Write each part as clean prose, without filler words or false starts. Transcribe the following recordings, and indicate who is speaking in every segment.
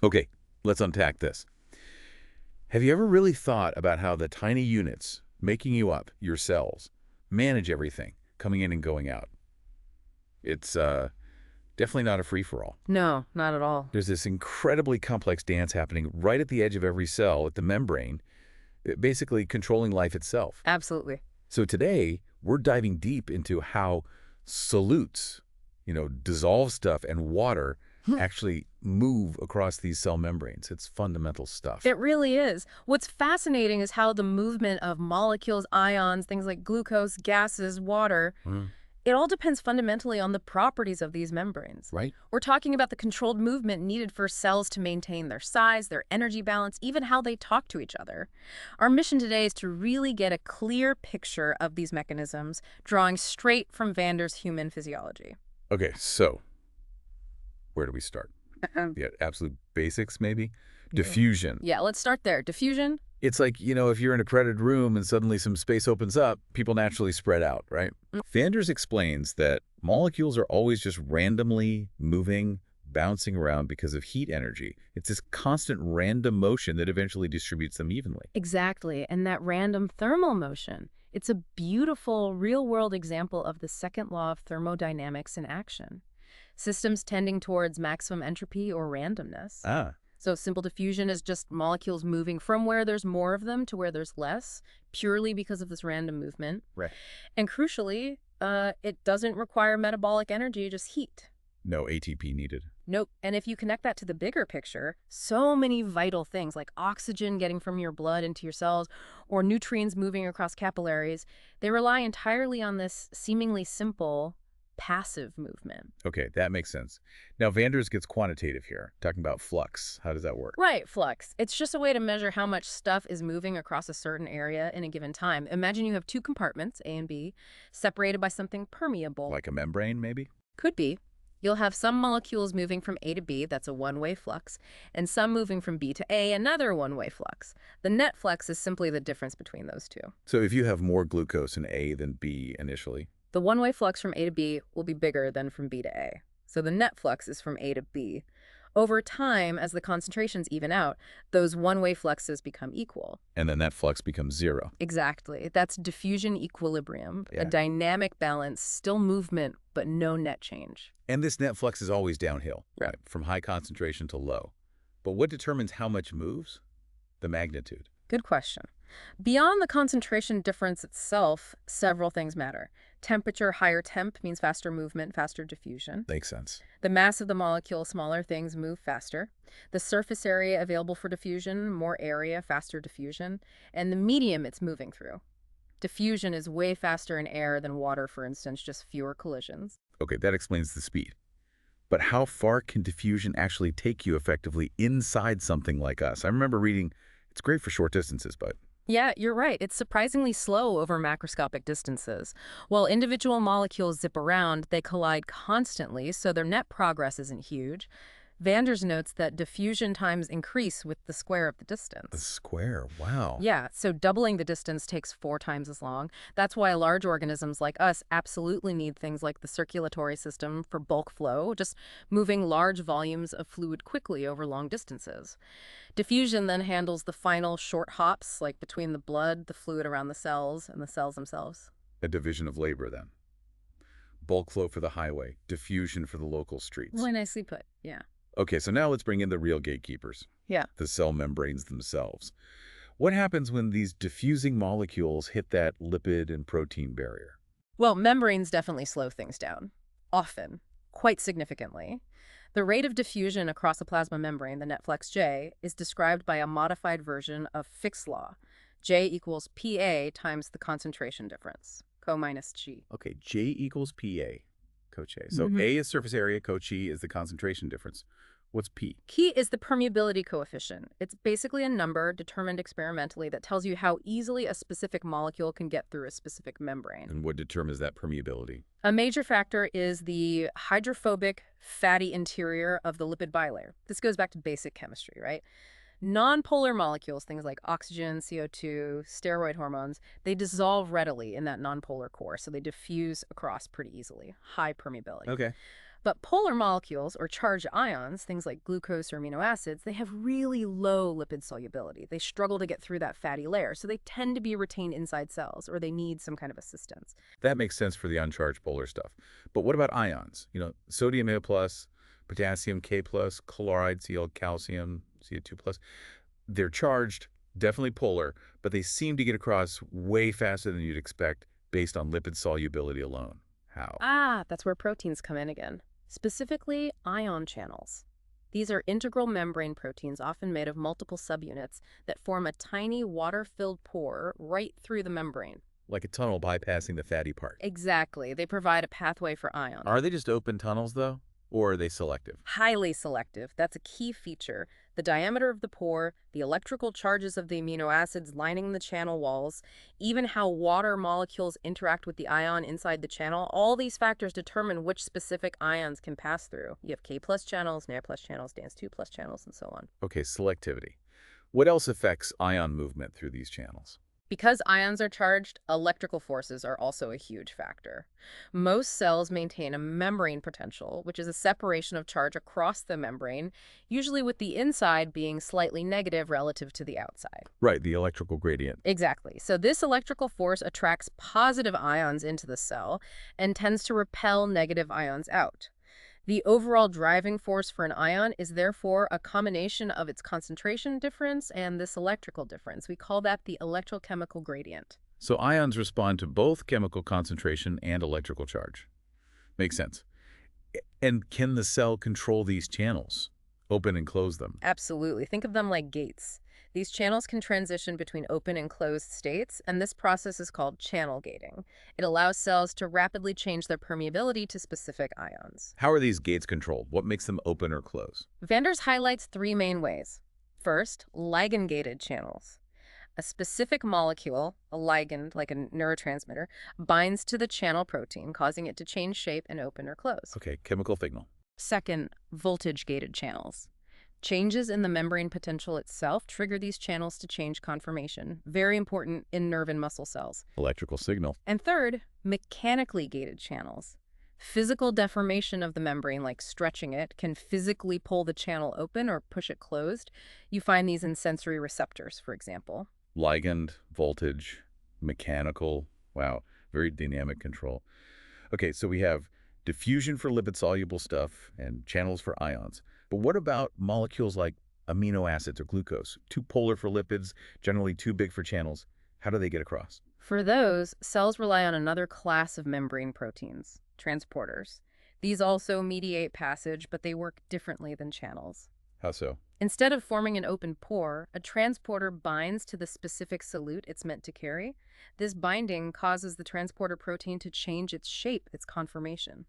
Speaker 1: Okay, let's unpack this. Have you ever really thought about how the tiny units making you up, your cells, manage everything coming in and going out? It's definitely not a free-for-all.
Speaker 2: No, not at all.
Speaker 1: There's this incredibly complex dance happening right at the edge of every cell at the membrane, basically controlling life itself.
Speaker 2: Absolutely.
Speaker 1: So today, we're diving deep into how solutes, dissolved stuff and water actually move across these cell membranes. It's fundamental stuff.
Speaker 2: It really is. What's fascinating is how the movement of molecules, ions, things like glucose, gases, water, it all depends fundamentally on the properties of these membranes.
Speaker 1: Right?
Speaker 2: We're talking about the controlled movement needed for cells to maintain their size, their energy balance, even how they talk to each other. Our mission today is to really get a clear picture of these mechanisms, drawing straight from Vander's human physiology.
Speaker 1: Okay, so where do we start? Yeah, absolute basics, maybe? Diffusion.
Speaker 2: Yeah, let's start there. Diffusion?
Speaker 1: It's like, if you're in a crowded room and suddenly some space opens up, people naturally spread out, right? Vanders explains that molecules are always just randomly moving, bouncing around because of heat energy. It's this constant random motion that eventually distributes them evenly.
Speaker 2: Exactly, and that random thermal motion. It's a beautiful, real-world example of the second law of thermodynamics in action. Systems tending towards maximum entropy or randomness.
Speaker 1: Ah,
Speaker 2: So simple diffusion is just molecules moving from where there's more of them to where there's less, purely because of this random movement.
Speaker 1: right.
Speaker 2: And crucially, it doesn't require metabolic energy, just heat.
Speaker 1: No ATP needed.
Speaker 2: Nope. And if you connect that to the bigger picture, so many vital things like oxygen getting from your blood into your cells or nutrients moving across capillaries, they rely entirely on this seemingly simple passive movement.
Speaker 1: Okay, that makes sense. Now, Vanders gets quantitative here, talking about flux. How does that work?
Speaker 2: Right, flux. It's just a way to measure how much stuff is moving across a certain area in a given time. Imagine you have two compartments, A and B, separated by something permeable.
Speaker 1: Like a membrane, maybe?
Speaker 2: Could be. You'll have some molecules moving from A to B, that's a one-way flux, and some moving from B to A, another one-way flux. The net flux is simply the difference between those two.
Speaker 1: So if you have more glucose in A than B initially,
Speaker 2: The one-way flux from A to B will be bigger than from B to A. So the net flux is from A to B. Over time, as the concentrations even out, those one-way fluxes become equal.
Speaker 1: and then that flux becomes zero.
Speaker 2: Exactly. That's diffusion equilibrium,
Speaker 1: Yeah.
Speaker 2: a dynamic balance, still movement, but no net change.
Speaker 1: And this net flux is always downhill,
Speaker 2: Right.
Speaker 1: from high concentration to low. But what determines how much moves? The magnitude.
Speaker 2: Good question. Beyond the concentration difference itself, several things matter. Temperature, higher temp means faster movement, faster diffusion.
Speaker 1: Makes sense.
Speaker 2: The mass of the molecule, smaller things move faster. The surface area available for diffusion, more area, faster diffusion. And the medium it's moving through. Diffusion is way faster in air than water, for instance, just fewer collisions.
Speaker 1: Okay, that explains the speed. But how far can diffusion actually take you effectively inside something like us? I remember reading, it's great for short distances, but
Speaker 2: Yeah, you're right. It's surprisingly slow over macroscopic distances. While individual molecules zip around, they collide constantly, so their net progress isn't huge. Vanders notes that diffusion times increase with the square of the
Speaker 1: the
Speaker 2: distance.
Speaker 1: square, wow.
Speaker 2: Yeah, so doubling the distance takes 4 times as long. That's why large organisms like us absolutely need things like the circulatory system for bulk flow, just moving large volumes of fluid quickly over long distances. Diffusion then handles the final short hops, like between the blood, the fluid around the cells, and the cells themselves.
Speaker 1: A division of labor then. Bulk flow for the highway, diffusion for the local streets.
Speaker 2: Really nicely put, yeah.
Speaker 1: Okay, so now let's bring in the real gatekeepers.
Speaker 2: Yeah.
Speaker 1: The cell membranes themselves. What happens when these diffusing molecules hit that lipid and protein barrier?
Speaker 2: Well, membranes definitely slow things down. Often. Quite significantly. The rate of diffusion across a plasma membrane, the net flux J, is described by a modified version of Fick's law. J equals PA times the concentration difference, co minus G.
Speaker 1: Okay, J equals PA, Coach A. So A is surface area, Coach E is the concentration difference. What's P?
Speaker 2: Key is the permeability coefficient. It's basically a number determined experimentally that tells you how easily a specific molecule can get through a specific membrane.
Speaker 1: And what determines that permeability?
Speaker 2: A major factor is the hydrophobic fatty interior of the lipid bilayer. This goes back to basic chemistry, right? Nonpolar molecules, things like oxygen, CO2, steroid hormones, they dissolve readily in that nonpolar core, so they diffuse across pretty easily. High permeability.
Speaker 1: Okay.
Speaker 2: But polar molecules, or charged ions, things like glucose or amino acids, they have really low lipid solubility. They struggle to get through that fatty layer, so they tend to be retained inside cells, or they need some kind of assistance.
Speaker 1: That makes sense for the uncharged polar stuff. But what about ions? Sodium A+, potassium K+, chloride Cl, calcium Ca2+. They're charged, definitely polar, but they seem to get across way faster than you'd expect based on lipid solubility alone. How?
Speaker 2: That's where proteins come in again. Specifically, ion channels. These are integral membrane proteins, often made of multiple subunits, that form a tiny water-filled pore right through the membrane.
Speaker 1: Like a tunnel bypassing the fatty part.
Speaker 2: Exactly. They provide a pathway for ions.
Speaker 1: Are they just open tunnels, though? Or are they selective?
Speaker 2: Highly selective. That's a key feature. The diameter of the pore, the electrical charges of the amino acids lining the channel walls, even how water molecules interact with the ion inside the channel, all these factors determine which specific ions can pass through. You have K+ channels, Na+ channels, Dan2+ channels, and so on.
Speaker 1: Okay, selectivity. What else affects ion movement through these channels?
Speaker 2: Because ions are charged, electrical forces are also a huge factor. Most cells maintain a membrane potential, which is a separation of charge across the membrane, usually with the inside being slightly negative relative to the outside.
Speaker 1: Right, the electrical gradient.
Speaker 2: Exactly. So this electrical force attracts positive ions into the cell and tends to repel negative ions out. The overall driving force for an ion is therefore a combination of its concentration difference and this electrical difference. We call that the electrochemical gradient.
Speaker 1: So ions respond to both chemical concentration and electrical charge. Makes sense. And can the cell control these channels? Open and close them?
Speaker 2: Absolutely. Think of them like gates. These channels can transition between open and closed states, and this process is called channel gating. It allows cells to rapidly change their permeability to specific ions.
Speaker 1: How are these gates controlled? What makes them open or close?
Speaker 2: Vander's highlights three main ways. First, ligand-gated channels. A specific molecule, a ligand like a neurotransmitter, binds to the channel protein, causing it to change shape and open or close.
Speaker 1: Okay, chemical signal.
Speaker 2: Second, voltage-gated channels. Changes in the membrane potential itself trigger these channels to change conformation, very important in nerve and muscle cells.
Speaker 1: Electrical signal.
Speaker 2: And third, mechanically gated channels. Physical deformation of the membrane, like stretching it, can physically pull the channel open or push it closed. You find these in sensory receptors, for example.
Speaker 1: Ligand, voltage, mechanical. Wow, very dynamic control. Okay, so we have diffusion for lipid-soluble stuff and channels for ions. But what about molecules like amino acids or glucose? Too polar for lipids, generally too big for channels. How do they get across?
Speaker 2: For those, cells rely on another class of membrane proteins, transporters. These also mediate passage, but they work differently than channels.
Speaker 1: How so?
Speaker 2: Instead of forming an open pore, a transporter binds to the specific solute it's meant to carry. This binding causes the transporter protein to change its shape, its conformation.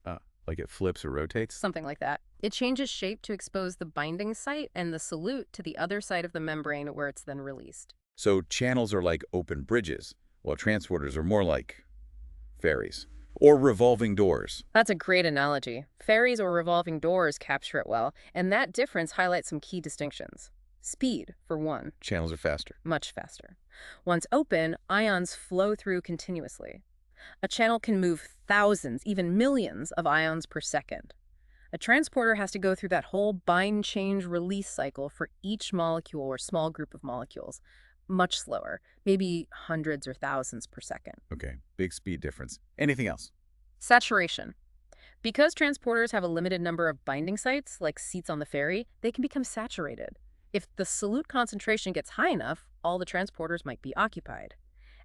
Speaker 1: Like it flips or rotates?
Speaker 2: Something like that. It changes shape to expose the binding site and the solute to the other side of the membrane where it's then released.
Speaker 1: So channels are like open bridges, while transporters are more like ferries or revolving doors.
Speaker 2: That's a great analogy. Ferries or revolving doors capture it well, and that difference highlights some key distinctions. Speed, for one.
Speaker 1: Channels are faster.
Speaker 2: Much faster. Once open, ions flow through continuously. A channel can move thousands, even millions of ions per second. A transporter has to go through that whole bind, change, release cycle for each molecule or small group of molecules. Much slower, maybe hundreds or thousands per second.
Speaker 1: Okay, big speed difference. Anything else?
Speaker 2: Saturation. Because transporters have a limited number of binding sites, like seats on the ferry, they can become saturated. If the solute concentration gets high enough, all the transporters might be occupied.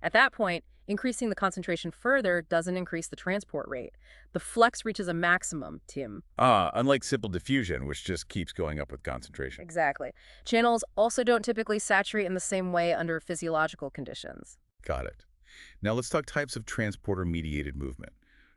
Speaker 2: At that point, increasing the concentration further doesn't increase the transport rate. The flux reaches a maximum, Tim.
Speaker 1: Unlike simple diffusion, which just keeps going up with concentration.
Speaker 2: Exactly. Channels also don't typically saturate in the same way under physiological conditions.
Speaker 1: Got it. Now let's talk types of transporter-mediated movement.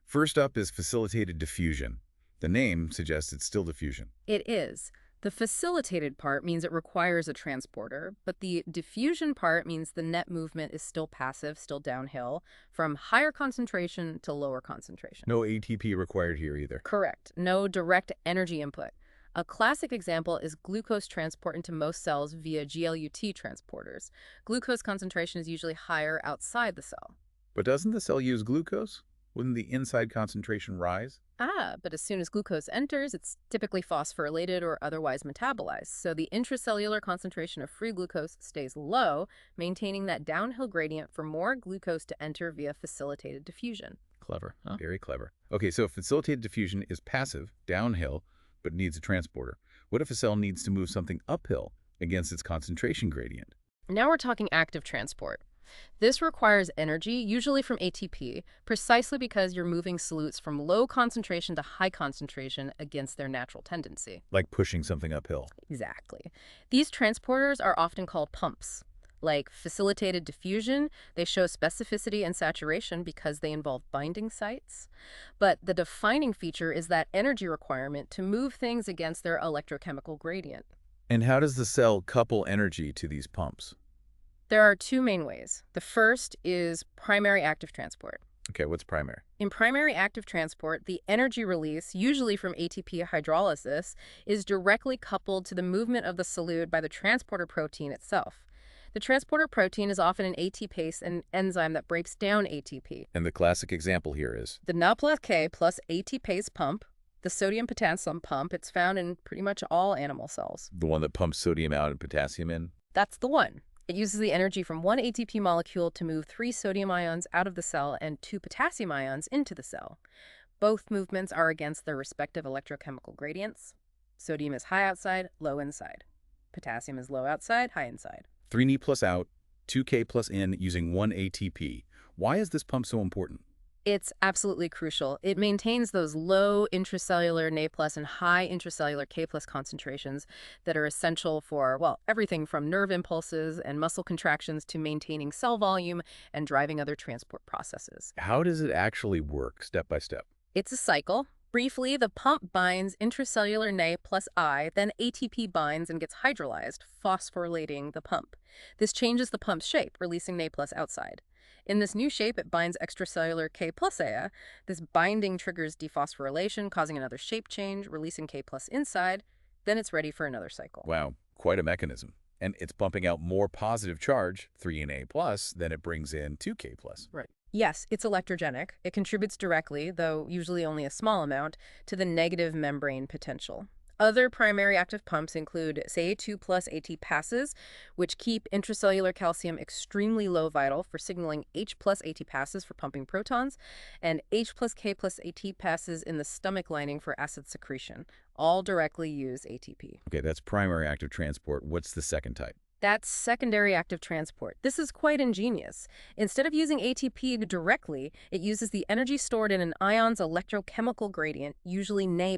Speaker 1: First up is facilitated diffusion. The name suggests it's still diffusion.
Speaker 2: It is. The facilitated part means it requires a transporter, but the diffusion part means the net movement is still passive, still downhill, from higher concentration to lower concentration.
Speaker 1: No ATP required here either.
Speaker 2: Correct. No direct energy input. A classic example is glucose transport into most cells via GLUT transporters. Glucose concentration is usually higher outside the cell.
Speaker 1: But doesn't the cell use glucose? Wouldn't the inside concentration rise?
Speaker 2: But as soon as glucose enters, it's typically phosphorylated or otherwise metabolized. So the intracellular concentration of free glucose stays low, maintaining that downhill gradient for more glucose to enter via facilitated diffusion.
Speaker 1: Clever. Huh? Very clever. Okay, so facilitated diffusion is passive, downhill, but needs a transporter. What if a cell needs to move something uphill against its concentration gradient?
Speaker 2: Now we're talking active transport. This requires energy, usually from ATP, precisely because you're moving solutes from low concentration to high concentration against their natural tendency.
Speaker 1: Like pushing something uphill.
Speaker 2: Exactly. These transporters are often called pumps. Like facilitated diffusion, they show specificity and saturation because they involve binding sites. But the defining feature is that energy requirement to move things against their electrochemical gradient.
Speaker 1: And how does the cell couple energy to these pumps?
Speaker 2: There are two main ways. The first is primary active transport.
Speaker 1: Okay, what's primary?
Speaker 2: In primary active transport, the energy release, usually from ATP hydrolysis, is directly coupled to the movement of the solute by the transporter protein itself. The transporter protein is often an ATPase, an enzyme that breaks down ATP.
Speaker 1: And the classic example here is?
Speaker 2: The Na plus K plus ATPase pump, the sodium-potassium pump, it's found in pretty much all animal cells.
Speaker 1: The one that pumps sodium out and potassium in?
Speaker 2: That's the one. It uses the energy from one ATP molecule to move 3 sodium ions out of the cell and 2 potassium ions into the cell. Both movements are against their respective electrochemical gradients. Sodium is high outside, low inside. Potassium is low outside, high inside.
Speaker 1: 3 plus out, 2K plus in using 1 ATP. Why is this pump so important?
Speaker 2: It's absolutely crucial. It maintains those low intracellular Na plus and high intracellular K plus concentrations that are essential for, well, everything from nerve impulses and muscle contractions to maintaining cell volume and driving other transport processes.
Speaker 1: How does it actually work, step by step?
Speaker 2: It's a cycle. Briefly, the pump binds intracellular Na plus I, then ATP binds and gets hydrolyzed, phosphorylating the pump. This changes the pump's shape, releasing Na plus outside. In this new shape, it binds extracellular K plus A. This binding triggers dephosphorylation, causing another shape change, releasing K plus inside. Then it's ready for another cycle.
Speaker 1: Wow, quite a mechanism. And it's pumping out more positive charge, 3Na plus, than it brings in 2K plus.
Speaker 2: Right. Yes, it's electrogenic. It contributes directly, though usually only a small amount, to the negative membrane potential. Other primary active pumps include Ca2 plus AT passes, which keep intracellular calcium extremely low vital for signaling H plus AT passes for pumping protons, and H plus K plus AT passes in the stomach lining for acid secretion. All directly use ATP.
Speaker 1: Okay, that's primary active transport. What's the second type?
Speaker 2: That's secondary active transport. This is quite ingenious. Instead of using ATP directly, it uses the energy stored in an ion's electrochemical gradient, usually Na+,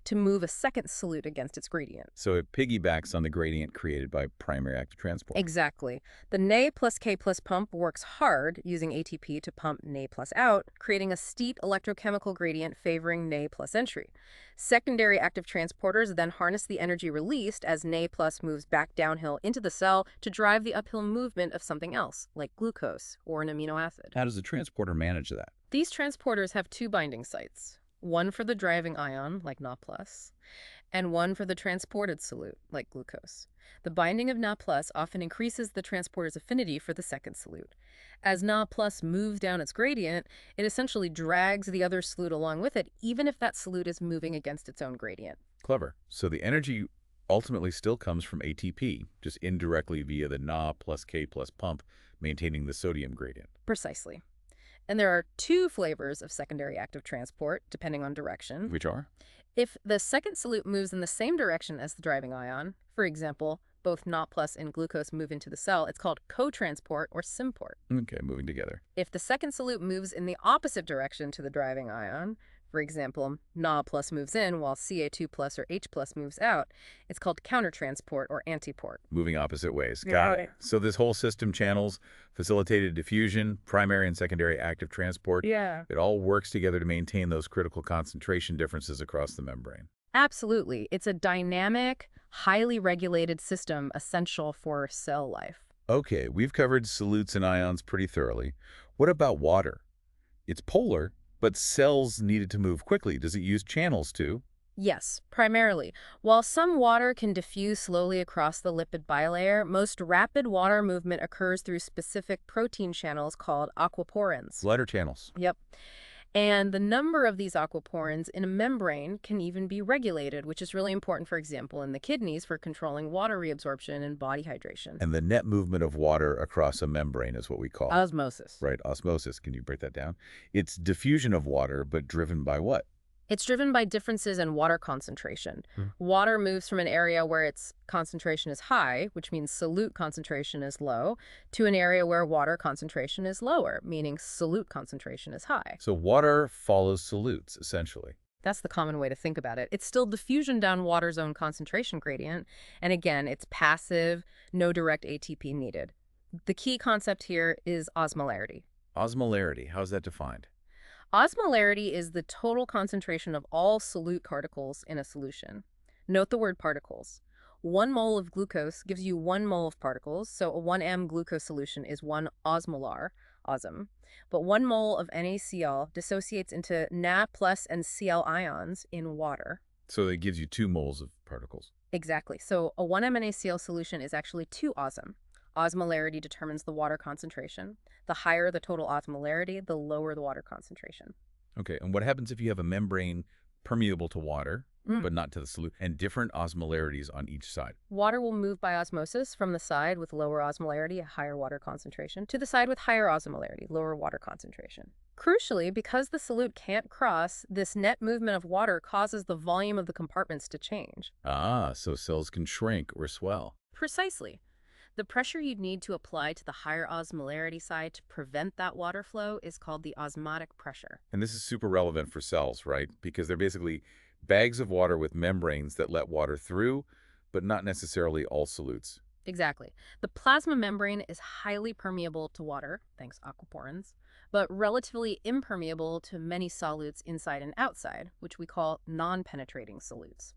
Speaker 2: to move a second solute against its gradient.
Speaker 1: So it piggybacks on the gradient created by primary active transport.
Speaker 2: Exactly. The Na plus K plus pump works hard using ATP to pump Na plus out, creating a steep electrochemical gradient favoring Na plus entry. Secondary active transporters then harness the energy released as Na plus moves back downhill into the cell to drive the uphill movement of something else, like glucose or an amino acid.
Speaker 1: How does the transporter manage that?
Speaker 2: These transporters have 2 binding sites, one for the driving ion, like Na+, and one for the transported solute, like glucose. The binding of Na+ often increases the transporter's affinity for the second solute. As Na+ moves down its gradient, it essentially drags the other solute along with it, even if that solute is moving against its own gradient.
Speaker 1: Clever. So the energy ultimately still comes from ATP, just indirectly via the Na plus K plus pump, maintaining the sodium gradient.
Speaker 2: Precisely. And there are 2 flavors of secondary active transport, depending on direction.
Speaker 1: Which are?
Speaker 2: If the second solute moves in the same direction as the driving ion, for example, both Na+ and glucose move into the cell, it's called co-transport or symport.
Speaker 1: Okay, moving together.
Speaker 2: If the second solute moves in the opposite direction to the driving ion, for example, Na+ moves in while Ca2+ or H+ moves out, it's called countertransport or antiport.
Speaker 1: Moving opposite ways. Got it. So this whole system channels facilitated diffusion, primary and secondary active transport.
Speaker 2: Yeah.
Speaker 1: It all works together to maintain those critical concentration differences across the membrane.
Speaker 2: Absolutely. It's a dynamic, highly regulated system essential for cell life.
Speaker 1: Okay, we've covered solutes and ions pretty thoroughly. What about water? It's polar, but cells need it to move quickly. Does it use channels too?
Speaker 2: Yes, primarily. While some water can diffuse slowly across the lipid bilayer, most rapid water movement occurs through specific protein channels called aquaporins.
Speaker 1: Lighter channels.
Speaker 2: Yep. And the number of these aquaporins in a membrane can even be regulated, which is really important, for example, in the kidneys for controlling water reabsorption and body hydration.
Speaker 1: And the net movement of water across a membrane is what we call,
Speaker 2: Osmosis.
Speaker 1: right, osmosis. Can you break that down? It's diffusion of water, but driven by what?
Speaker 2: It's driven by differences in water concentration.
Speaker 1: Hmm.
Speaker 2: Water moves from an area where its concentration is high, which means solute concentration is low, to an area where water concentration is lower, meaning solute concentration is high.
Speaker 1: So water follows solutes, essentially.
Speaker 2: That's the common way to think about it. It's still diffusion down water's own concentration gradient, and again, it's passive, no direct ATP needed. The key concept here is osmolarity.
Speaker 1: Osmolarity, how's that defined?
Speaker 2: Osmolarity is the total concentration of all solute particles in a solution. Note the word particles. 1 mole of glucose gives you 1 mole of particles, so a 1 m glucose solution is 1 osmolar, osm. But 1 mole of NaCl dissociates into Na plus and Cl ions in water.
Speaker 1: So it gives you 2 moles of particles.
Speaker 2: Exactly. So a 1 m NaCl solution is actually 2 osm. Osmolarity determines the water concentration. The higher the total osmolarity, the lower the water concentration.
Speaker 1: Okay, and what happens if you have a membrane permeable to water, but not to the solute, and different osmolarities on each side?
Speaker 2: Water will move by osmosis from the side with lower osmolarity, a higher water concentration, to the side with higher osmolarity, lower water concentration. Crucially, because the solute can't cross, this net movement of water causes the volume of the compartments to change.
Speaker 1: Ah, so cells can shrink or swell.
Speaker 2: Precisely. The pressure you'd need to apply to the higher osmolarity side to prevent that water flow is called the osmotic pressure.
Speaker 1: And this is super relevant for cells, right? Because they're basically bags of water with membranes that let water through, but not necessarily all solutes.
Speaker 2: Exactly. The plasma membrane is highly permeable to water, thanks aquaporins, but relatively impermeable to many solutes inside and outside, which we call non-penetrating solutes.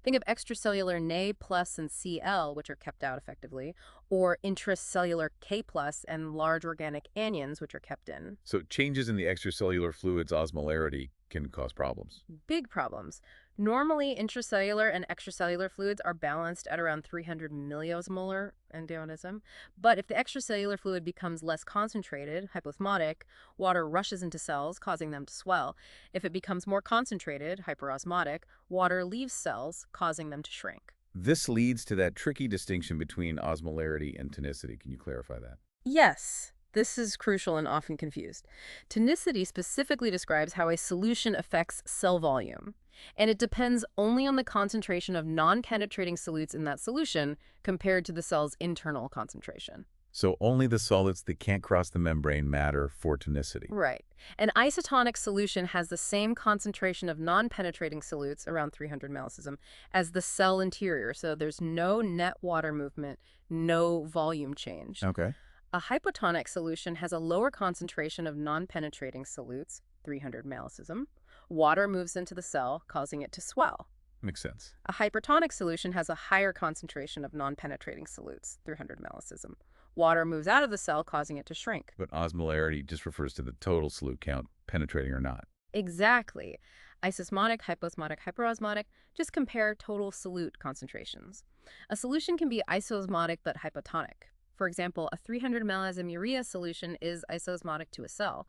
Speaker 2: Think of extracellular Na plus and Cl, which are kept out effectively, or intracellular K plus and large organic anions, which are kept in.
Speaker 1: So changes in the extracellular fluid's osmolarity can cause problems.
Speaker 2: Big problems. Normally, intracellular and extracellular fluids are balanced at around 300 milliosmolar endonism, but if the extracellular fluid becomes less concentrated, hyposmotic, water rushes into cells, causing them to swell. If it becomes more concentrated, hyperosmotic, water leaves cells, causing them to shrink.
Speaker 1: This leads to that tricky distinction between osmolarity and tonicity. Can you clarify that?
Speaker 2: Yes. This is crucial and often confused. Tonicity specifically describes how a solution affects cell volume, and it depends only on the concentration of non-penetrating solutes in that solution compared to the cell's internal concentration.
Speaker 1: So only the solids that can't cross the membrane matter for tonicity.
Speaker 2: Right. An isotonic solution has the same concentration of non-penetrating solutes, around 300 millisism, as the cell interior, so there's no net water movement, no volume change.
Speaker 1: Okay.
Speaker 2: A hypotonic solution has a lower concentration of non-penetrating solutes, 300 millisism. Water moves into the cell, causing it to swell.
Speaker 1: Makes sense.
Speaker 2: A hypertonic solution has a higher concentration of non-penetrating solutes, 300 millisism. Water moves out of the cell, causing it to shrink.
Speaker 1: But osmolarity just refers to the total solute count, penetrating or not.
Speaker 2: Exactly. Isosmotic, hyposmotic, hyperosmotic, just compare total solute concentrations. A solution can be isosmotic but hypotonic. For example, a 300 millism urea solution is isosmotic to a cell.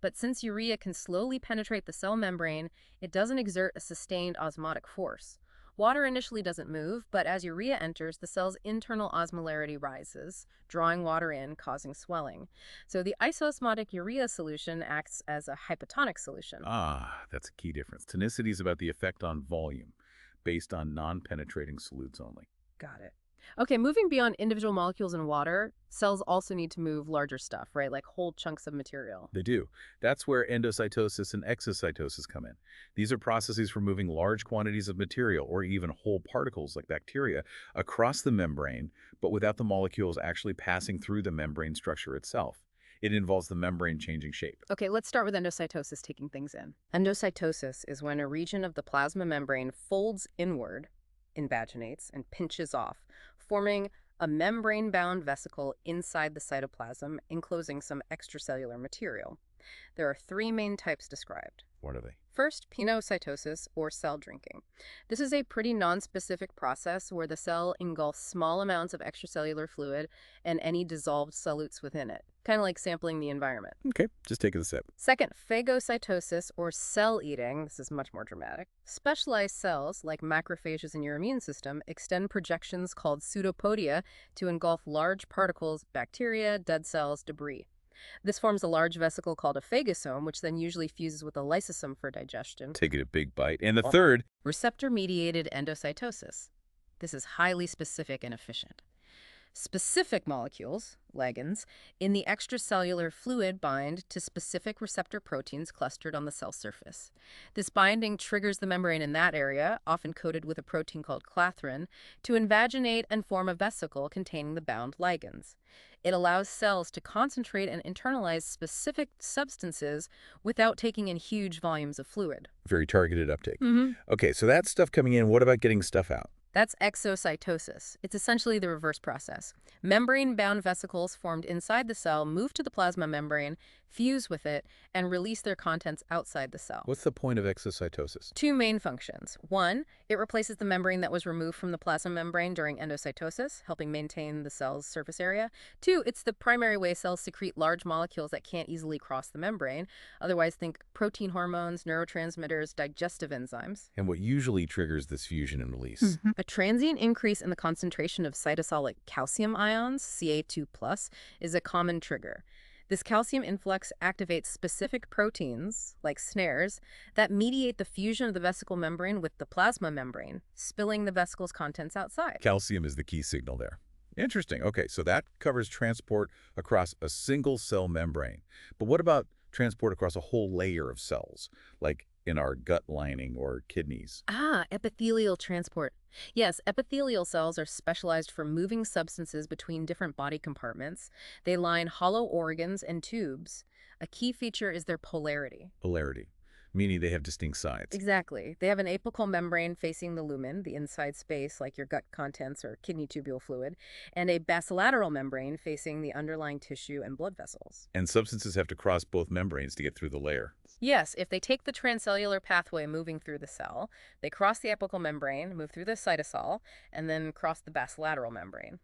Speaker 2: But since urea can slowly penetrate the cell membrane, it doesn't exert a sustained osmotic force. Water initially doesn't move, but as urea enters, the cell's internal osmolarity rises, drawing water in, causing swelling. So the isosmotic urea solution acts as a hypotonic solution.
Speaker 1: Ah, that's a key difference. Tonicity is about the effect on volume, based on non-penetrating solutes only.
Speaker 2: Got it. Okay, moving beyond individual molecules in water, cells also need to move larger stuff, right? Like whole chunks of material.
Speaker 1: They do. That's where endocytosis and exocytosis come in. These are processes for moving large quantities of material, or even whole particles like bacteria, across the membrane, but without the molecules actually passing through the membrane structure itself. It involves the membrane changing shape.
Speaker 2: Okay, let's start with endocytosis, taking things in. Endocytosis is when a region of the plasma membrane folds inward, invaginates, and pinches off, forming a membrane-bound vesicle inside the cytoplasm, enclosing some extracellular material. There are 3 main types described:
Speaker 1: What are they?
Speaker 2: First, pinocytosis, or cell drinking. This is a pretty nonspecific process where the cell engulfs small amounts of extracellular fluid and any dissolved solutes within it, kind of like sampling the environment.
Speaker 1: Okay, just take it a sip.
Speaker 2: Second, phagocytosis, or cell eating. This is much more dramatic. Specialized cells, like macrophages in your immune system, extend projections called pseudopodia to engulf large particles, bacteria, dead cells, debris. This forms a large vesicle called a phagosome, which then usually fuses with a lysosome for digestion.
Speaker 1: Taking a big bite. And the third,
Speaker 2: Receptor-mediated endocytosis. This is highly specific and efficient. Specific molecules, ligands, in the extracellular fluid bind to specific receptor proteins clustered on the cell surface. This binding triggers the membrane in that area, often coated with a protein called clathrin, to invaginate and form a vesicle containing the bound ligands. It allows cells to concentrate and internalize specific substances without taking in huge volumes of fluid.
Speaker 1: very targeted uptake.
Speaker 2: Mm-hmm.
Speaker 1: Okay, so that's stuff coming in. What about getting stuff out?
Speaker 2: That's exocytosis. It's essentially the reverse process. Membrane-bound vesicles formed inside the cell move to the plasma membrane, fuse with it, and release their contents outside the cell.
Speaker 1: What's the point of exocytosis?
Speaker 2: Two main functions. One, it replaces the membrane that was removed from the plasma membrane during endocytosis, helping maintain the cell's surface area. Two, it's the primary way cells secrete large molecules that can't easily cross the membrane. Otherwise, think protein hormones, neurotransmitters, digestive enzymes.
Speaker 1: And what usually triggers this fusion and release?
Speaker 2: A transient increase in the concentration of cytosolic calcium ions, Ca2+, is a common trigger. This calcium influx activates specific proteins, like snares, that mediate the fusion of the vesicle membrane with the plasma membrane, spilling the vesicle's contents outside.
Speaker 1: Calcium is the key signal there. Interesting. Okay, so that covers transport across a single cell membrane. But what about transport across a whole layer of cells, like in our gut lining or kidneys?
Speaker 2: Epithelial transport. Yes, epithelial cells are specialized for moving substances between different body compartments. They line hollow organs and tubes. A key feature is their polarity.
Speaker 1: Polarity, meaning they have distinct sides.
Speaker 2: Exactly. They have an apical membrane facing the lumen, the inside space like your gut contents or kidney tubule fluid, and a basolateral membrane facing the underlying tissue and blood vessels.
Speaker 1: And substances have to cross both membranes to get through the layer.
Speaker 2: Yes, if they take the transcellular pathway moving through the cell, they cross the apical membrane, move through the cytosol, and then cross the basolateral membrane.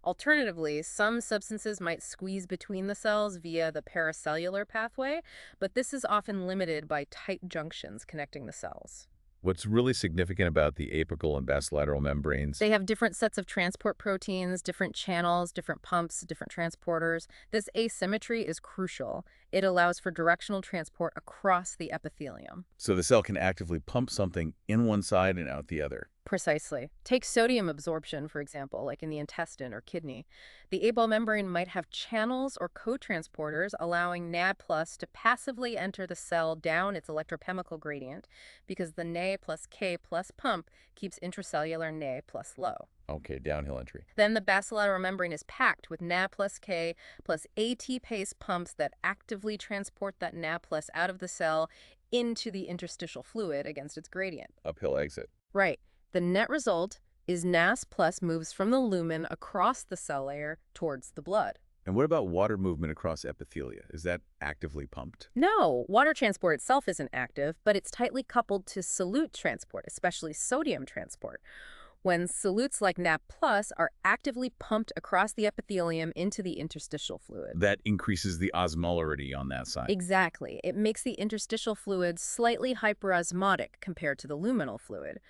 Speaker 2: Alternatively, some substances might squeeze between the cells via the paracellular pathway, but this is often limited by tight junctions connecting the cells.
Speaker 1: What's really significant about the apical and basolateral membranes?
Speaker 2: They have different sets of transport proteins, different channels, different pumps, different transporters. This asymmetry is crucial. It allows for directional transport across the epithelium.
Speaker 1: So the cell can actively pump something in one side and out the other.
Speaker 2: Precisely. Take sodium absorption, for example, like in the intestine or kidney. The apal membrane might have channels or co-transporters allowing Na+ to passively enter the cell down its electrochemical gradient because the Na plus K plus pump keeps intracellular Na plus low.
Speaker 1: Okay, downhill entry.
Speaker 2: Then the basolateral membrane is packed with Na plus K plus AT-pase pumps that actively transport that Na plus out of the cell into the interstitial fluid against its gradient.
Speaker 1: Uphill exit.
Speaker 2: Right. The net result is NAS plus moves from the lumen across the cell layer towards the blood.
Speaker 1: And what about water movement across epithelia? Is that actively pumped?
Speaker 2: No, water transport itself isn't active, but it's tightly coupled to solute transport, especially sodium transport. When solutes like Na+ are actively pumped across the epithelium into the interstitial fluid.
Speaker 1: That increases the osmolarity on that side.
Speaker 2: Exactly. It makes the interstitial fluid slightly hyperosmotic compared to the luminal fluid.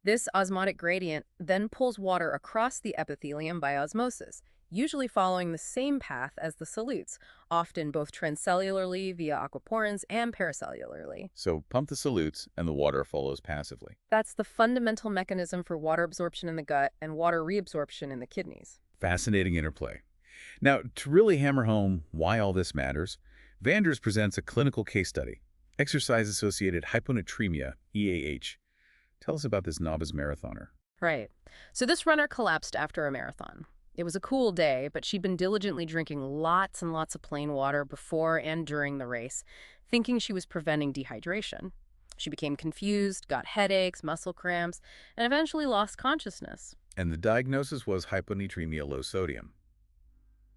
Speaker 2: This osmotic gradient then pulls water across the epithelium by osmosis, usually following the same path as the solutes, often both transcellularly via aquaporins and paracellularly.
Speaker 1: So pump the solutes and the water follows passively.
Speaker 2: That's the fundamental mechanism for water absorption in the gut and water reabsorption in the kidneys.
Speaker 1: Fascinating interplay. Now, to really hammer home why all this matters, Vander presents a clinical case study, exercise-associated hyponatremia, EAH. Tell us about this novice marathoner.
Speaker 2: Right. So this runner collapsed after a marathon. It was a cool day, but she'd been diligently drinking lots and lots of plain water before and during the race, thinking she was preventing dehydration. She became confused, got headaches, muscle cramps, and eventually lost consciousness.
Speaker 1: And the diagnosis was hyponatremia low sodium.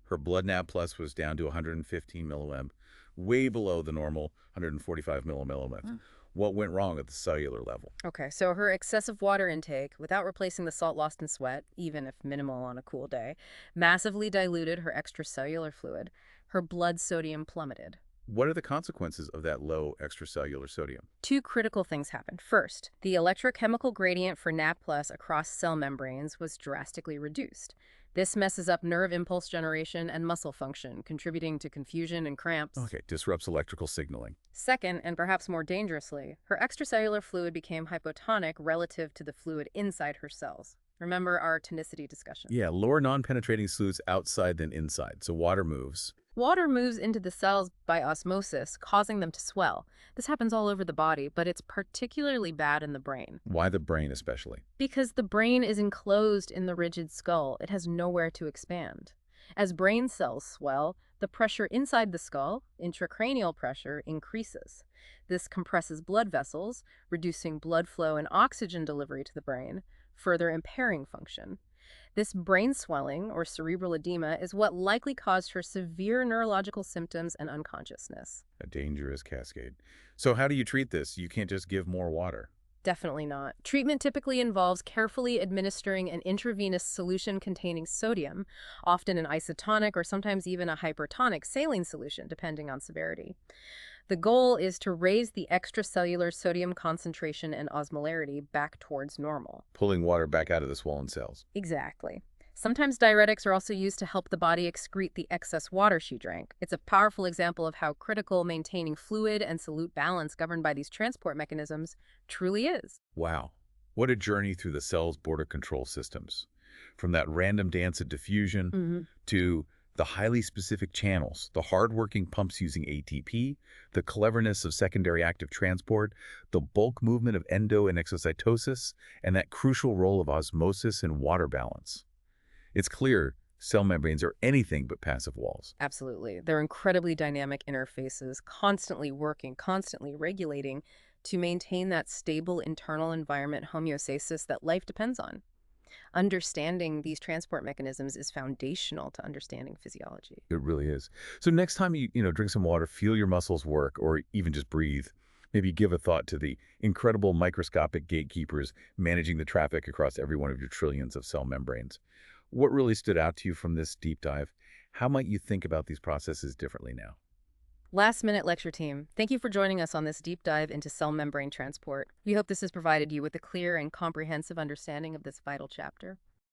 Speaker 1: Her blood NAB+ was down to 115 millimM, way below the normal 145 millimillimeth. What went wrong at the cellular level?
Speaker 2: Okay, so her excessive water intake, without replacing the salt lost in sweat, even if minimal on a cool day, massively diluted her extracellular fluid. Her blood sodium plummeted.
Speaker 1: What are the consequences of that low extracellular sodium?
Speaker 2: Two critical things happened. First, the electrochemical gradient for NAP+ across cell membranes was drastically reduced. This messes up nerve impulse generation and muscle function, contributing to confusion and cramps.
Speaker 1: Okay, disrupts electrical signaling.
Speaker 2: Second, and perhaps more dangerously, her extracellular fluid became hypotonic relative to the fluid inside her cells. Remember our tonicity discussion?
Speaker 1: Yeah, lower non-penetrating solutes outside than inside, so water moves.
Speaker 2: Water moves into the cells by osmosis, causing them to swell. This happens all over the body, but it's particularly bad in the brain.
Speaker 1: Why the brain especially?
Speaker 2: Because the brain is enclosed in the rigid skull, it has nowhere to expand. As brain cells swell, the pressure inside the skull, intracranial pressure, increases. This compresses blood vessels, reducing blood flow and oxygen delivery to the brain, further impairing function. This brain swelling, or cerebral edema, is what likely caused her severe neurological symptoms and unconsciousness.
Speaker 1: A dangerous cascade. So how do you treat this? You can't just give more water.
Speaker 2: Definitely not. Treatment typically involves carefully administering an intravenous solution containing sodium, often an isotonic or sometimes even a hypertonic saline solution, depending on severity. The goal is to raise the extracellular sodium concentration and osmolarity back towards normal.
Speaker 1: Pulling water back out of the swollen cells.
Speaker 2: Exactly. Sometimes diuretics are also used to help the body excrete the excess water she drank. It's a powerful example of how critical maintaining fluid and solute balance governed by these transport mechanisms truly is.
Speaker 1: Wow. What a journey through the cell's border control systems. From that random dance of diffusion to the highly specific channels, the hard-working pumps using ATP, the cleverness of secondary active transport, the bulk movement of endo and exocytosis, and that crucial role of osmosis and water balance. It's clear cell membranes are anything but passive walls.
Speaker 2: Absolutely. They're incredibly dynamic interfaces, constantly working, constantly regulating to maintain that stable internal environment homeostasis that life depends on. Understanding these transport mechanisms is foundational to understanding physiology.
Speaker 1: It really is. So next time you drink some water, feel your muscles work, or even just breathe, maybe give a thought to the incredible microscopic gatekeepers managing the traffic across every one of your trillions of cell membranes. What really stood out to you from this deep dive? How might you think about these processes differently now?
Speaker 2: Last minute lecture team, thank you for joining us on this deep dive into cell membrane transport. We hope this has provided you with a clear and comprehensive understanding of this vital chapter.